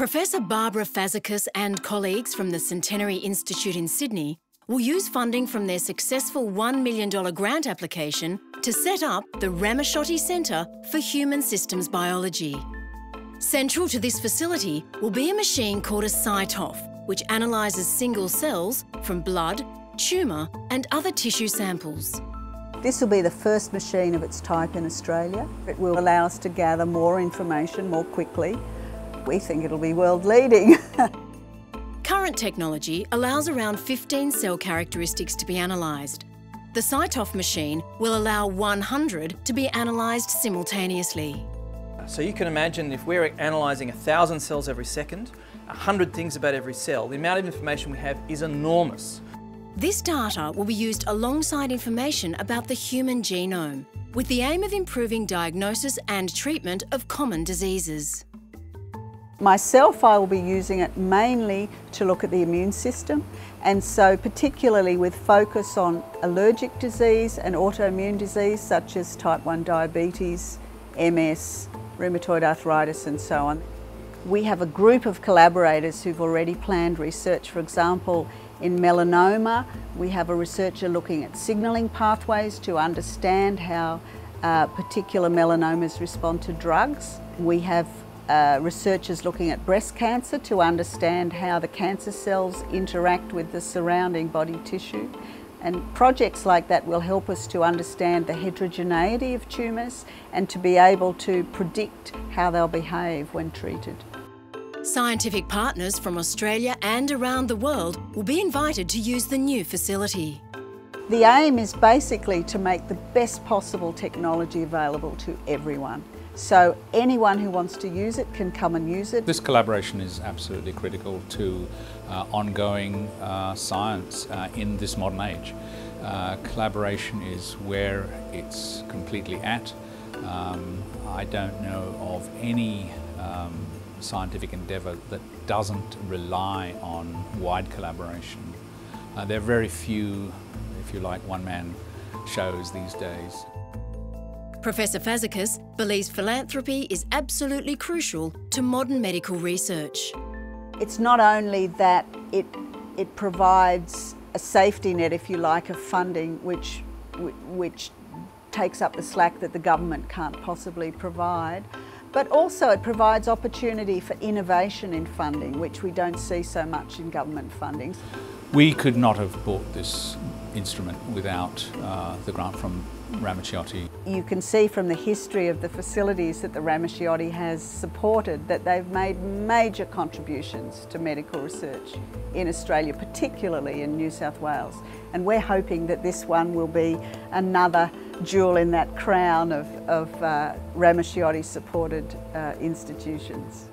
Professor Prof Fazekas and colleagues from the Centenary Institute in Sydney will use funding from their successful $1 million grant application to set up the Ramaciotti Centre for Human Systems Biology. Central to this facility will be a machine called a CyTOF, which analyses single cells from blood, tumour and other tissue samples. This will be the first machine of its type in Australia. It will allow us to gather more information more quickly. We think it'll be world-leading. Current technology allows around 15 cell characteristics to be analysed. The CyTOF machine will allow 100 to be analysed simultaneously. So you can imagine if we're analysing 1,000 cells every second, 100 things about every cell, the amount of information we have is enormous. This data will be used alongside information about the human genome, with the aim of improving diagnosis and treatment of common diseases. Myself, I will be using it mainly to look at the immune system, and so particularly with focus on allergic disease and autoimmune disease such as type 1 diabetes, MS, rheumatoid arthritis and so on. We have a group of collaborators who've already planned research. For example, in melanoma, we have a researcher looking at signalling pathways to understand how particular melanomas respond to drugs. We have researchers looking at breast cancer to understand how the cancer cells interact with the surrounding body tissue. And projects like that will help us to understand the heterogeneity of tumours and to be able to predict how they'll behave when treated. Scientific partners from Australia and around the world will be invited to use the new facility. The aim is basically to make the best possible technology available to everyone. So anyone who wants to use it can come and use it. This collaboration is absolutely critical to ongoing science in this modern age. Collaboration is where it's completely at. I don't know of any scientific endeavour that doesn't rely on wide collaboration. There are very few, if you like, one-man shows these days. Professor Fazekas believes philanthropy is absolutely crucial to modern medical research. It's not only that it provides a safety net, if you like, of funding which takes up the slack that the government can't possibly provide, but also it provides opportunity for innovation in funding, which we don't see so much in government funding. We could not have bought this instrument without the grant from Ramaciotti. You can see from the history of the facilities that the Ramaciotti has supported that they've made major contributions to medical research in Australia, particularly in New South Wales. And we're hoping that this one will be another jewel in that crown of Ramaciotti supported institutions.